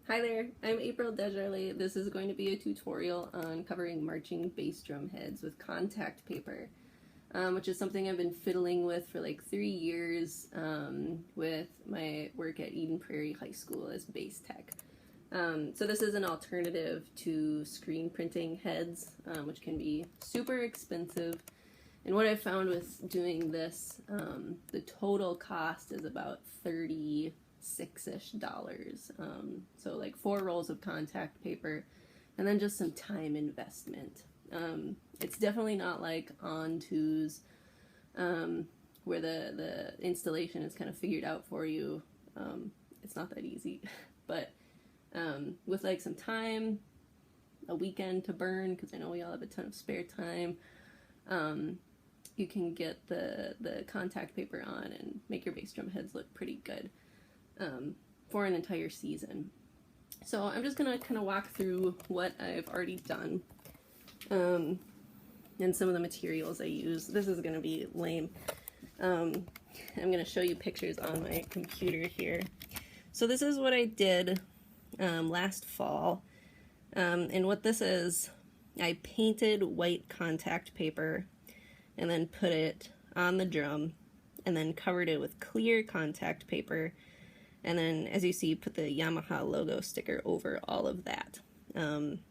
Hi there, I'm April Desjardins. This is going to be a tutorial on covering marching bass drum heads with contact paper, which is something I've been fiddling with for like 3 years with my work at Eden Prairie High School as bass tech. So this is an alternative to screen printing heads, which can be super expensive. And what I found with doing this, the total cost is about $36-ish. So like 4 rolls of contact paper and then just some time investment. It's definitely not like Onto's, where the installation is kind of figured out for you. It's not that easy, but with like some time, a weekend to burn, because I know we all have a ton of spare time, you can get the contact paper on and make your bass drum heads look pretty good for an entire season. So I'm just going to kind of walk through what I've already done and some of the materials I use. This is going to be lame. I'm going to show you pictures on my computer here. So this is what I did last fall. And what this is, I painted white contact paper and then put it on the drum and then covered it with clear contact paper, and then as you see, put the Yamaha logo sticker over all of that. And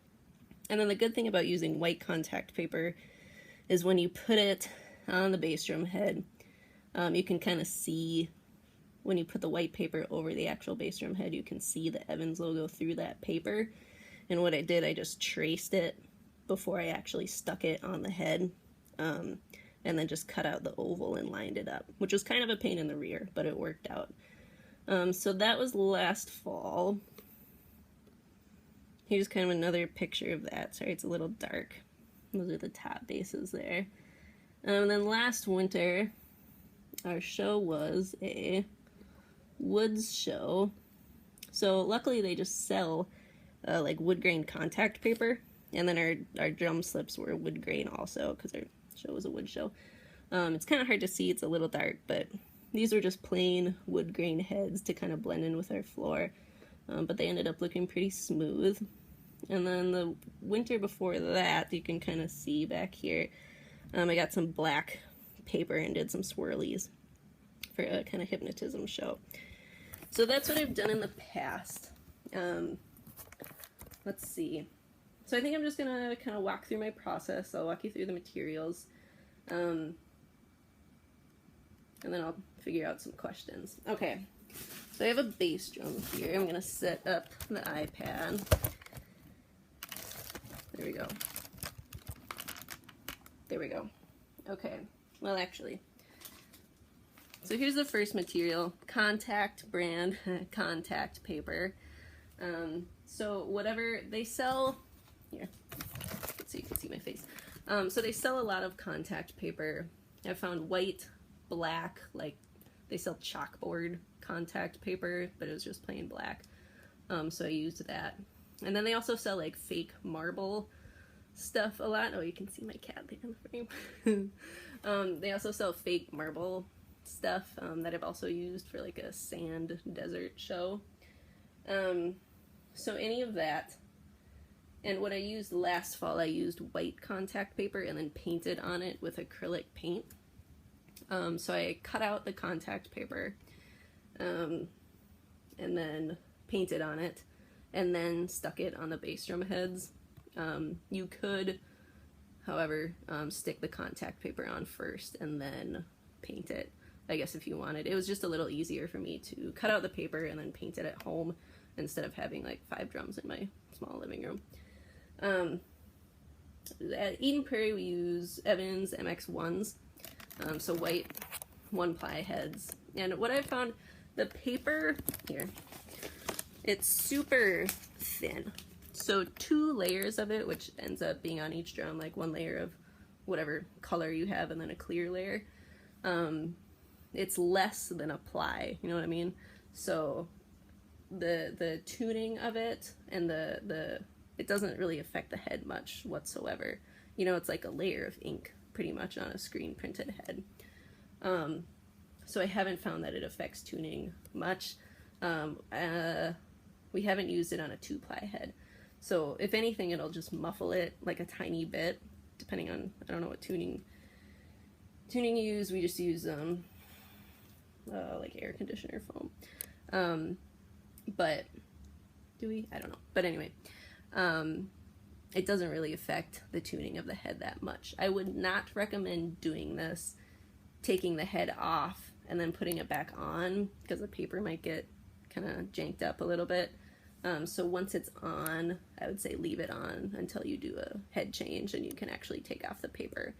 then the good thing about using white contact paper is when you put it on the bass drum head, you can kind of see, when you put the white paper over the actual bass drum head, you can see the Evans logo through that paper. And what I did, I just traced it before I actually stuck it on the head, and then just cut out the oval and lined it up, which was kind of a pain in the rear, but it worked out. So that was last fall. Here's kind of another picture of that. Sorry, it's a little dark. Those are the top bases there. And then last winter, our show was a woods show. So luckily they just sell like wood grain contact paper, and then our drum slips were wood grain also, because our show was a wood show. It's kind of hard to see, it's a little dark, but these were just plain wood grain heads to kind of blend in with our floor, but they ended up looking pretty smooth. And then the winter before that, you can kind of see back here, I got some black paper and did some swirlies for a kind of hypnotism show. So that's what I've done in the past. Let's see. So I think I'm just going to kind of walk through my process. I'll walk you through the materials, and then I'll figure out some questions. Okay, so I have a bass drum here. I'm going to set up the iPad. There we go. There we go. Okay, well actually, so here's the first material, Contact brand contact paper. So whatever they sell, here, so you can see my face. So they sell a lot of contact paper. I found white, black, like they sell chalkboard contact paper, but it was just plain black. So I used that. And then they also sell like fake marble stuff a lot. Oh, you can see my cat there in the frame. They also sell fake marble stuff that I've also used for like a sand desert show. So any of that. And what I used last fall, I used white contact paper and then painted on it with acrylic paint. So I cut out the contact paper and then painted on it and then stuck it on the bass drum heads. You could, however, stick the contact paper on first and then paint it, I guess, if you wanted. It was just a little easier for me to cut out the paper and then paint it at home instead of having like 5 drums in my small living room. At Eden Prairie we use Evans MX1s, so white 1-ply heads. And what I found, the paper here, it's super thin. So 2 layers of it, which ends up being on each drum, like 1 layer of whatever color you have and then a clear layer. It's less than a ply, you know what I mean? So the tuning of it and it doesn't really affect the head much whatsoever. You know, it's like a layer of ink pretty much on a screen printed head. So I haven't found that it affects tuning much. we haven't used it on a 2-ply head. So if anything, it'll just muffle it like a tiny bit, depending on, I don't know what tuning you use. We just use like air conditioner foam. But do we? I don't know. But anyway, it doesn't really affect the tuning of the head that much. I would not recommend doing this, taking the head off and then putting it back on, because the paper might get kind of janked up a little bit. So once it's on, I would say leave it on until you do a head change and you can actually take off the paper.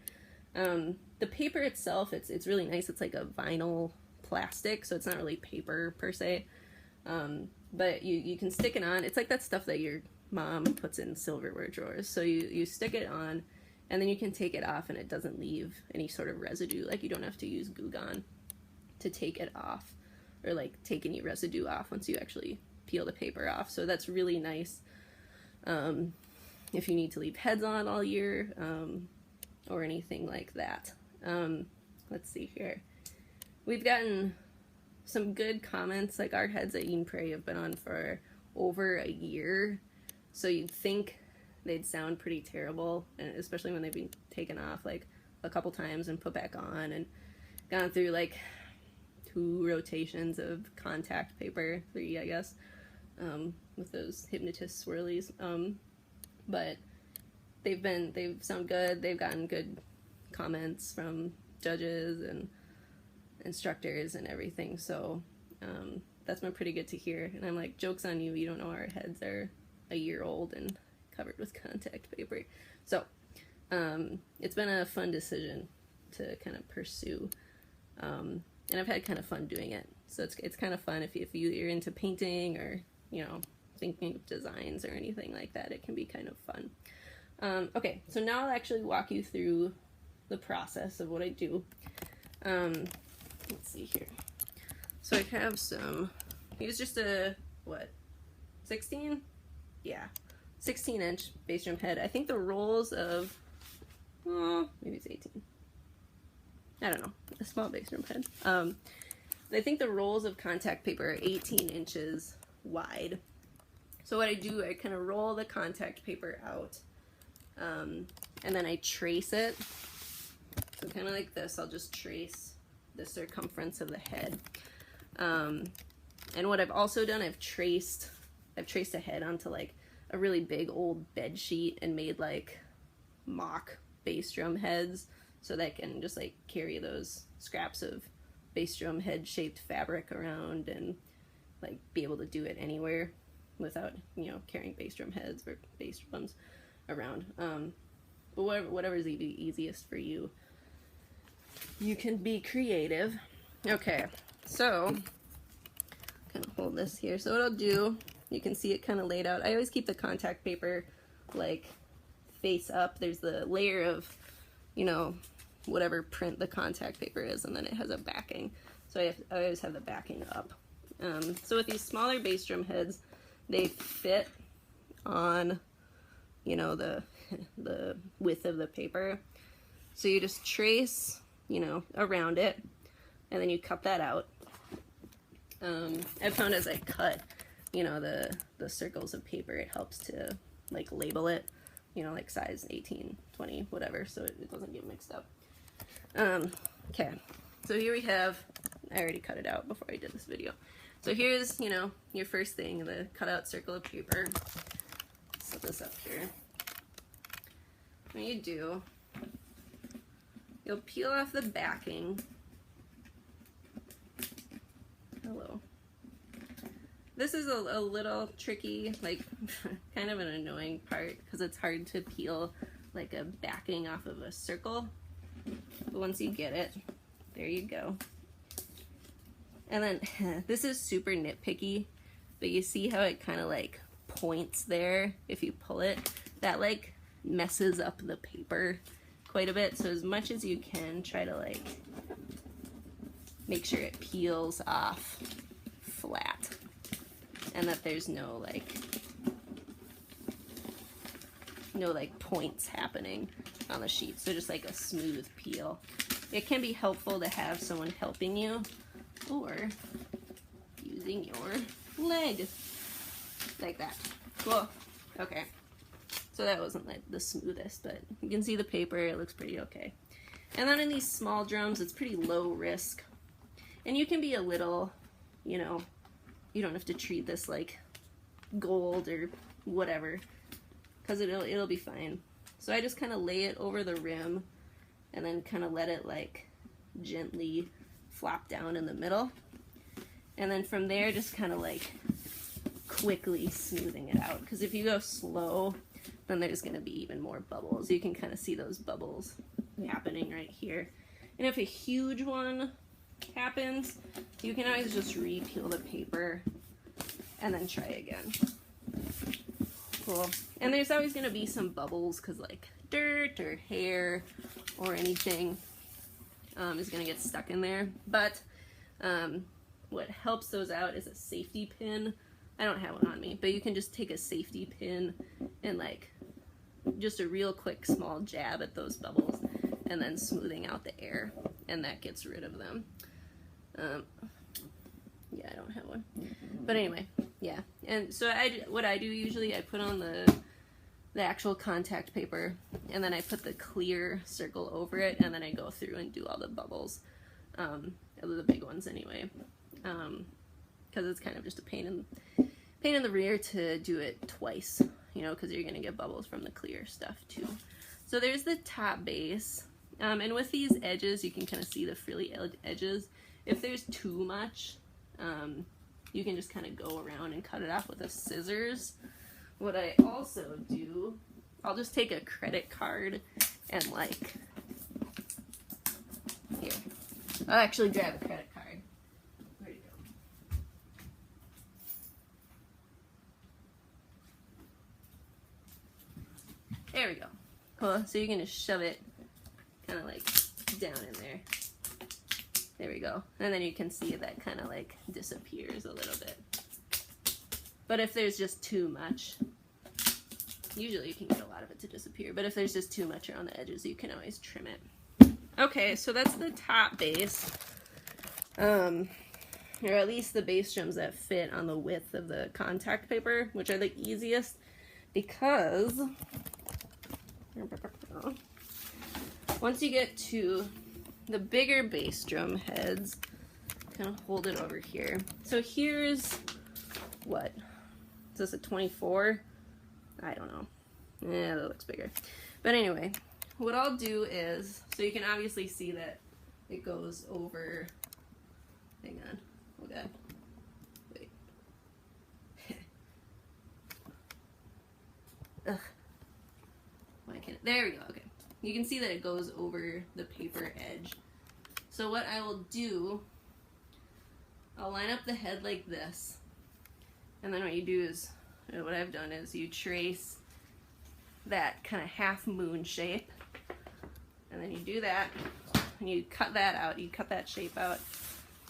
The paper itself, it's really nice. It's like a vinyl plastic, so it's not really paper per se. But you can stick it on. It's like that stuff that your mom puts in silverware drawers. So you stick it on, and then you can take it off and it doesn't leave any sort of residue. Like, you don't have to use Goo Gone to take it off, or like take any residue off once you actually peel the paper off. So that's really nice if you need to leave heads on all year, or anything like that. Let's see here. We've gotten some good comments. Like, our heads at Eat and Pray have been on for over a year, so you'd think they'd sound pretty terrible, and especially when they've been taken off like a couple times and put back on, and gone through like 2 rotations of contact paper, 3 I guess, with those hypnotist swirlies. But they've sound good. They've gotten good comments from judges and instructors and everything, so that's been pretty good to hear. And I'm like, joke's on you, you don't know our heads are a year old and covered with contact paper. So it's been a fun decision to kind of pursue, and I've had kind of fun doing it. So it's kind of fun if you're into painting, or you know, thinking of designs or anything like that. It can be kind of fun. Okay, so now I'll actually walk you through the process of what I do. Let's see here. So I have some, here's just a, what, 16? Yeah, 16-inch base drum head. I think the rolls of, maybe it's 18. I don't know, a small bass drum head. I think the rolls of contact paper are 18 inches wide. So what I do, I kind of roll the contact paper out, and then I trace it. So kind of like this, I'll just trace the circumference of the head. And what I've also done, I've traced a head onto like a really big old bed sheet and made like mock bass drum heads, so that I can just like carry those scraps of bass drum head shaped fabric around and like be able to do it anywhere without, you know, carrying bass drum heads or bass drums around. But whatever is easiest for you. You can be creative. Okay, so kind of hold this here. So what I'll do, you can see it kind of laid out. I always keep the contact paper like face up. There's the layer of, you know, whatever print the contact paper is, and then it has a backing. So I always have the backing up. So with these smaller bass drum heads, they fit on, you know, the width of the paper. So you just trace, you know, around it, and then you cut that out. I've found as I cut, you know, the circles of paper, it helps to like label it, you know, like size 18, 20, whatever, so it doesn't get mixed up. Okay, so here we have, I already cut it out before I did this video. So here's, you know, your first thing, the cutout circle of paper. Set this up here. What you do, you'll peel off the backing. Hello. This is a little tricky, like kind of an annoying part, because it's hard to peel like a backing off of a circle. But once you get it, there you go. And then this is super nitpicky, but you see how it kind of like points there if you pull it? That like messes up the paper quite a bit. So as much as you can, try to like make sure it peels off flat and that there's no points happening on the sheet. So just like a smooth peel. It can be helpful to have someone helping you, or using your leg. like that. Cool. Okay. So that wasn't like the smoothest, but you can see the paper, it looks pretty okay. And then in these small drums, it's pretty low risk. And you can be a little, you know, you don't have to treat this like gold or whatever, because it'll be fine. So I just kind of lay it over the rim and then kind of let it like gently flop down in the middle. And then from there, just kind of like quickly smoothing it out, because if you go slow, then there's going to be even more bubbles. You can kind of see those bubbles happening right here. And if a huge one happens, you can always just re-peel the paper and then try again. Cool. And there's always going to be some bubbles, because like dirt or hair or anything is going to get stuck in there. But what helps those out is a safety pin. I don't have one on me, but you can just take a safety pin and like just a real quick small jab at those bubbles and then smoothing out the air, and that gets rid of them. Yeah, I don't have one. But anyway, yeah. And so what I do usually, I put on the actual contact paper, and then I put the clear circle over it, and then I go through and do all the bubbles, the big ones anyway, because it's kind of just a pain in the rear to do it twice, you know, because you're gonna get bubbles from the clear stuff too. So there's the top base, and with these edges, you can kind of see the frilly edges. If there's too much, you can just kind of go around and cut it off with a scissors. What I also do, I'll just take a credit card and like, here, I'll actually grab a credit card. Where'd it go? There we go. Cool, so you can just shove it kind of like down in there. There we go. And then you can see that kind of like disappears a little bit. But if there's just too much, usually you can get a lot of it to disappear, but if there's just too much around the edges, you can always trim it. Okay, so that's the top base. Or at least the base drums that fit on the width of the contact paper, which are the easiest, because once you get to the bigger bass drum heads, kind of hold it over here. So here's what? Is this a 24? I don't know. Yeah, that looks bigger. But anyway, what I'll do is, so you can obviously see that it goes over, hang on, oh god, wait. Ugh. Why can't it? There we go, okay. You can see that it goes over the paper edge. So what I will do, I'll line up the head like this, and then what you do is, what I've done is you trace that kind of half moon shape, and then you do that, and you cut that out, you cut that shape out,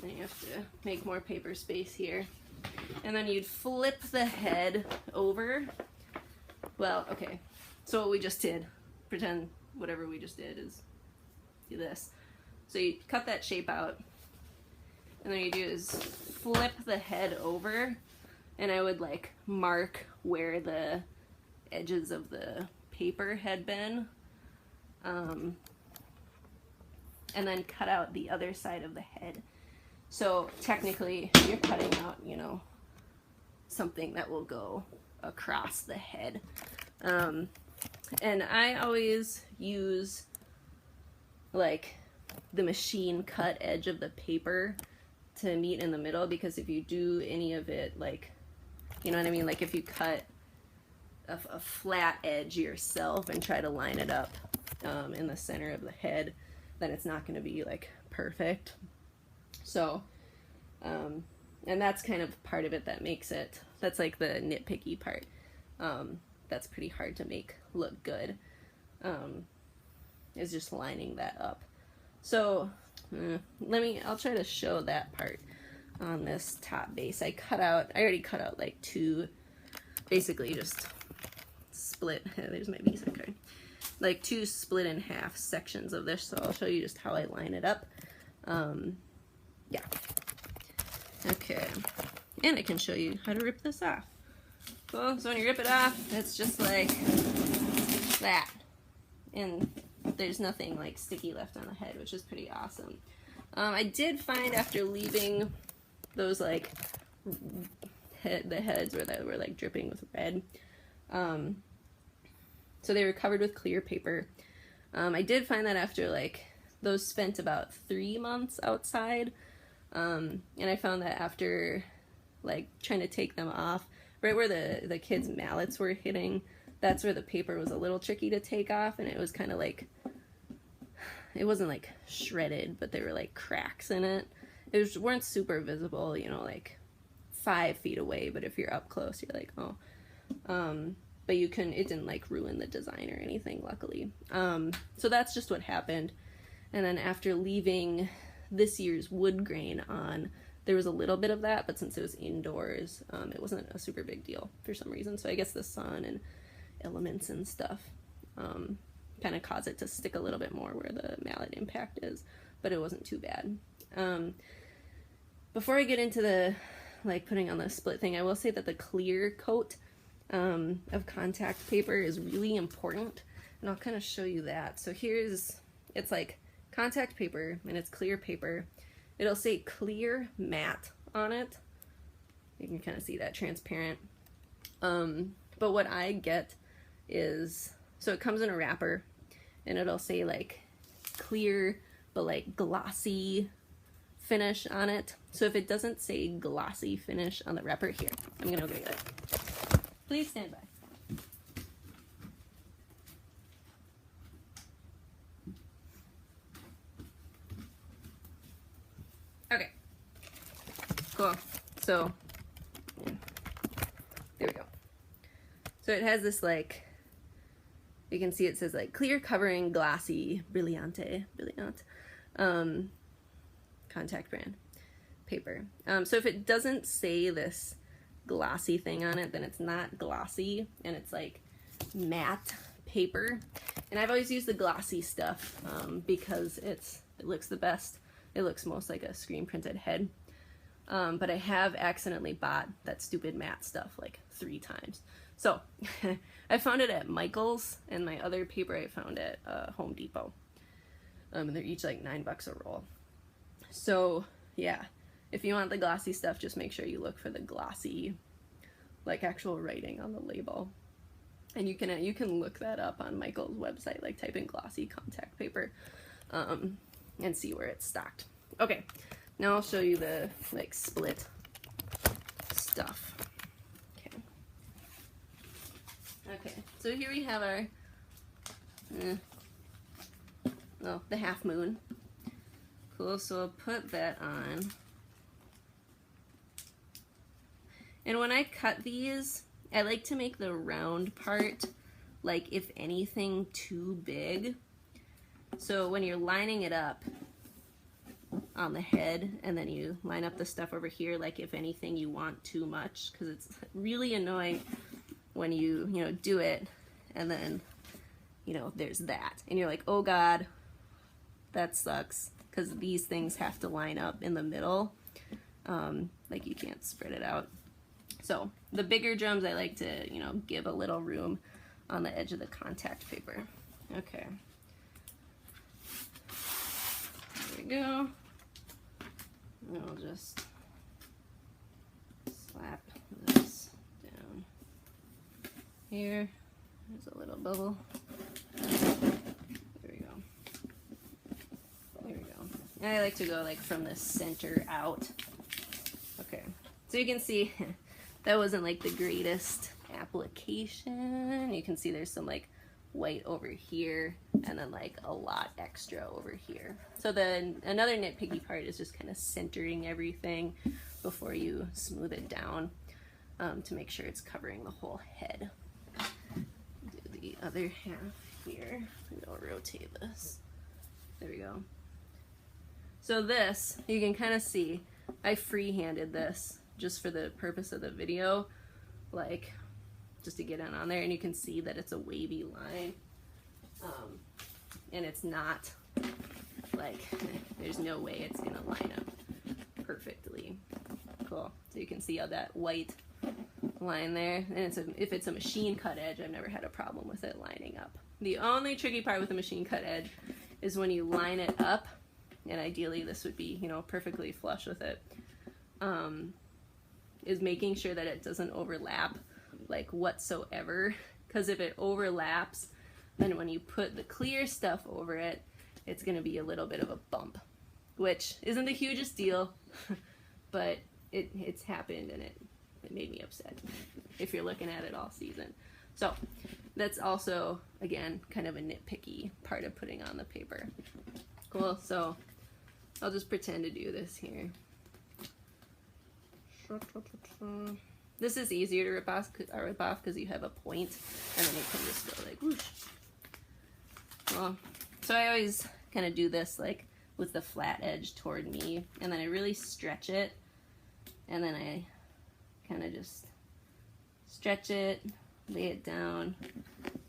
and you have to make more paper space here, and then you'd flip the head over. Well, okay, so what we just did, pretend whatever we just did is do this. So you cut that shape out, and then you do is flip the head over, and I would like mark where the edges of the paper had been, and then cut out the other side of the head. So technically you're cutting out, you know, something that will go across the head. And I always use like the machine cut edge of the paper to meet in the middle, because if you do any of it, like, you know what I mean, like if you cut a flat edge yourself and try to line it up in the center of the head, then it's not going to be like perfect. So and that's kind of part of it that makes it, that's like the nitpicky part, that's pretty hard to make look good, is just lining that up. So I'll try to show that part on this top base. I already cut out like two, basically just split, there's my Visa card, like two split in half sections of this, so I'll show you just how I line it up. Yeah. Okay. And I can show you how to rip this off. Cool, so when you rip it off, it's just like that. And there's nothing like sticky left on the head, which is pretty awesome. I did find after leaving those like the heads where they were like dripping with red, so they were covered with clear paper. I did find that after like those spent about 3 months outside, and I found that after like trying to take them off, right where the kids' mallets were hitting, that's where the paper was a little tricky to take off, and it was kind of like, it wasn't like shredded, but there were like cracks in it. It weren't super visible, you know, like 5 feet away, but if you're up close, you're like, oh. But it didn't like ruin the design or anything, luckily. So that's just what happened. And then after leaving this year's wood grain on, there was a little bit of that, but since it was indoors, it wasn't a super big deal for some reason. So I guess the sun and elements and stuff kind of caused it to stick a little bit more where the mallet impact is, but it wasn't too bad. Before I get into the like putting on the split thing, I will say that the clear coat of contact paper is really important, and I'll kind of show you that. So it's like contact paper and it's clear paper. It'll say clear matte on it. You can kind of see that transparent. But what I get is, so it comes in a wrapper and it'll say like clear but like glossy finish on it. So if it doesn't say glossy finish on the wrapper, here, I'm gonna go get it. Please stand by. Okay, cool. So there we go. So it has this like, you can see it says like clear covering glossy brilliant contact brand paper. So if it doesn't say this glossy thing on it, then it's not glossy, and it's like matte paper. And I've always used the glossy stuff because it looks the best. It looks most like a screen printed head. But I have accidentally bought that stupid matte stuff like 3 times. So I found it at Michael's, and my other paper I found at Home Depot. And they're each like $9 a roll. So yeah, if you want the glossy stuff, just make sure you look for the glossy, like actual writing on the label. And you can look that up on Michael's website, like type in glossy contact paper, and see where it's stocked. Okay, now I'll show you the like split stuff. Okay, so here we have our, the half moon. Cool, so I'll put that on. And when I cut these, I like to make the round part, like if anything, too big. So when you're lining it up on the head, and then you line up the stuff over here, like if anything you want too much, because it's really annoying when you do it, and then, there's that. And you're like, oh God, that sucks, because these things have to line up in the middle. Like you can't spread it out. So the bigger drums, I like to, give a little room on the edge of the contact paper. Okay. There we go. And I'll just slap this down here. There's a little bubble. There we go. There we go. And I like to go like from the center out. Okay. So you can see that wasn't like the greatest application. You can see there's some like white over here, and then like a lot extra over here. So then another nitpicky part is just kind of centering everything before you smooth it down, to make sure it's covering the whole head. Do the other half here, and I'll rotate this. There we go. So this, you can kind of see, I free-handed this just for the purpose of the video, like just to get in on there, and you can see that it's a wavy line, and it's not like, there's no way it's gonna line up perfectly. Cool. So you can see how that white line there. And if it's a machine cut edge, I've never had a problem with it lining up. The only tricky part with a machine cut edge is when you line it up, and ideally this would be, you know, perfectly flush with it, is making sure that it doesn't overlap like whatsoever, because if it overlaps, then when you put the clear stuff over it, it's going to be a little bit of a bump, which isn't the hugest deal, but it's happened, and it made me upset if you're looking at it all season. So that's also, again, kind of a nitpicky part of putting on the paper. Cool, so I'll just pretend to do this here. This is easier to rip off because you have a point, and then you can just go like whoosh. Well, so I always kind of do this like with the flat edge toward me, and then I really stretch it, and then I kind of just stretch it, lay it down,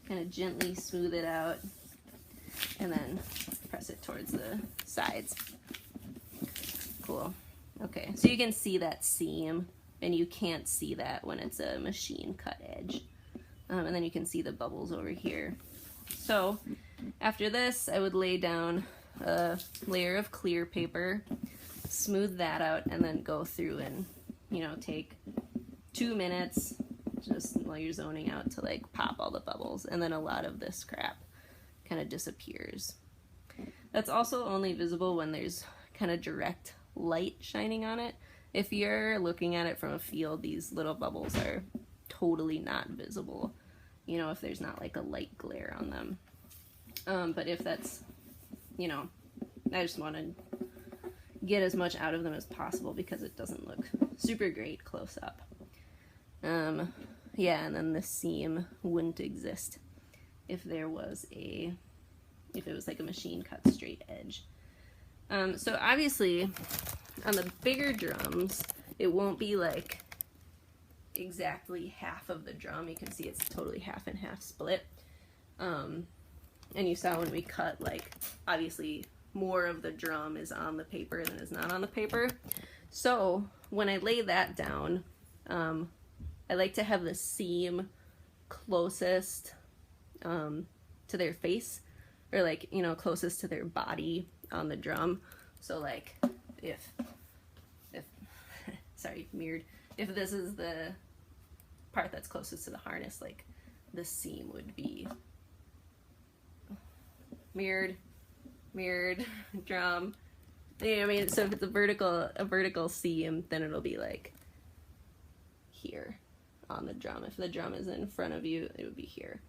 kind of gently smooth it out, and then press it towards the sides. Cool. Okay, so you can see that seam, and you can't see that when it's a machine cut edge. And then you can see the bubbles over here. So after this, I would lay down a layer of clear paper, smooth that out, and then go through and, you know, take 2 minutes just while you're zoning out to like pop all the bubbles, and then a lot of this crap kind of disappears. That's also only visible when there's kind of direct light shining on it. If you're looking at it from a field, these little bubbles are totally not visible, you know, if there's not like a light glare on them. But if that's, you know, I just want to get as much out of them as possible because it doesn't look super great close up. Yeah, and then the seam wouldn't exist if it was like a machine cut straight edge. So obviously on the bigger drums, it won't be like exactly half of the drum. You can see it's totally half and half split. And you saw when we cut, like, obviously more of the drum is on the paper than is not on the paper. So when I lay that down, I like to have the seam closest to their face, or like, you know, closest to their body on the drum. So like if sorry, mirrored, if this is the part that's closest to the harness, like the seam would be mirrored drum. You know what I mean? So if it's a vertical seam, then it'll be like here on the drum. If the drum is in front of you, it would be here.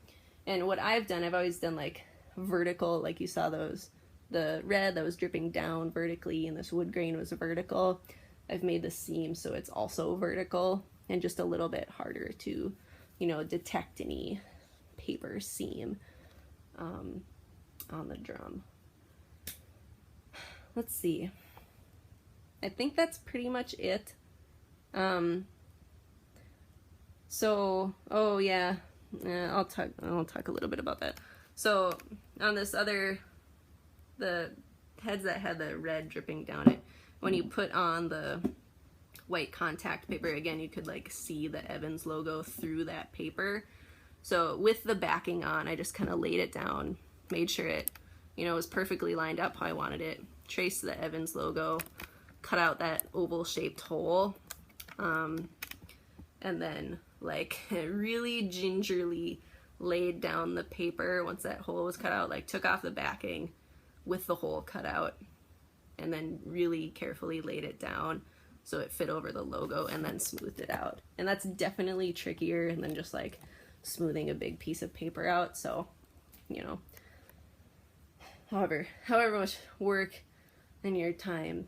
And what I've always done like vertical, like you saw those, the red that was dripping down vertically and this wood grain was vertical. I've made the seam so it's also vertical and just a little bit harder to, you know, detect any paper seam on the drum. Let's see. I think that's pretty much it. So, oh yeah, I'll talk a little bit about that. So on this other, the heads that had the red dripping down it, when you put on the white contact paper, again, you could like see the Evans logo through that paper. So with the backing on, I just kind of laid it down, made sure it, you know, was perfectly lined up how I wanted it, traced the Evans logo, cut out that oval shaped hole, and then like really gingerly laid down the paper once that hole was cut out, like took off the backing with the hole cut out, and then really carefully laid it down so it fit over the logo, and then smoothed it out. And that's definitely trickier than just like smoothing a big piece of paper out. So, you know, however much work and your time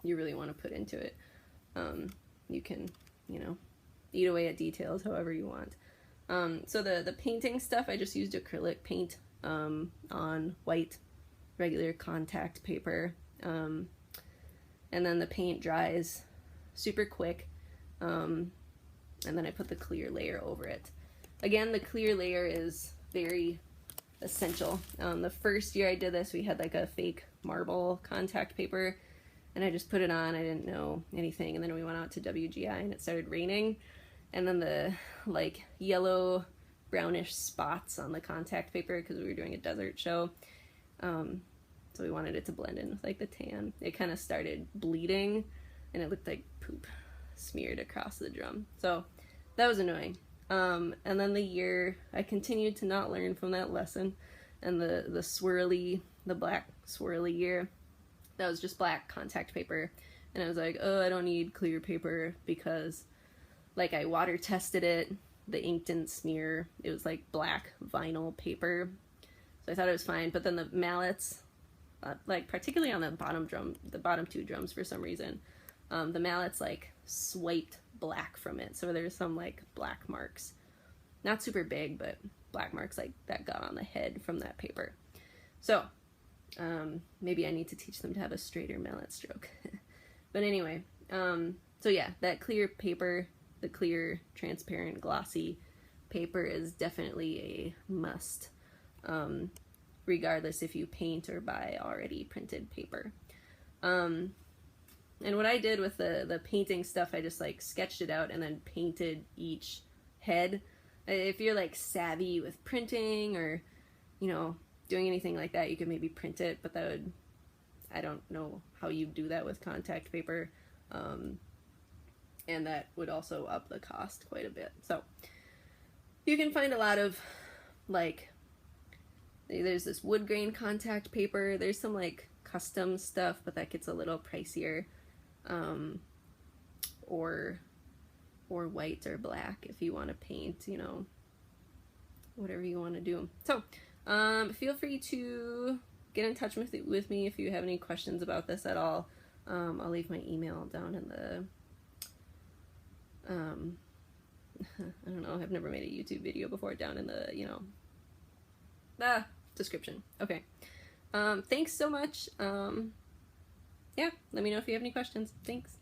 you really want to put into it, you can, you know, eat away at details however you want. So the painting stuff, I just used acrylic paint on white regular contact paper, and then the paint dries super quick, and then I put the clear layer over it. Again, the clear layer is very essential. The first year I did this, we had like a fake marble contact paper, and I just put it on. I didn't know anything, and then we went out to WGI and it started raining, and then the like yellow brownish spots on the contact paper because we were doing a desert show. So we wanted it to blend in with like the tan. It kind of started bleeding and it looked like poop smeared across the drum. So that was annoying. And then the year I continued to not learn from that lesson, and the black swirly year, that was just black contact paper. And I was like, oh, I don't need clear paper because like I water tested it, the ink didn't smear, it was like black vinyl paper. So I thought it was fine, but then the mallets, like particularly on the bottom two drums for some reason, the mallets like swiped black from it. So there's some like black marks, not super big, but black marks like that got on the head from that paper. So maybe I need to teach them to have a straighter mallet stroke. But anyway, so yeah, that clear paper, the clear, transparent, glossy paper is definitely a must, regardless if you paint or buy already printed paper. And what I did with the painting stuff, I just like sketched it out and then painted each head. If you're like savvy with printing or, you know, doing anything like that, you could maybe print it, but that would, I don't know how you do that with contact paper. And that would also up the cost quite a bit. So you can find a lot of like, there's this wood grain contact paper, there's some like custom stuff, but that gets a little pricier, or white or black if you want to paint, you know, whatever you want to do. So feel free to get in touch with me if you have any questions about this at all. I'll leave my email down in the I don't know, I've never made a YouTube video before, down in the, you know, description. Okay. Thanks so much. Yeah, let me know if you have any questions. Thanks.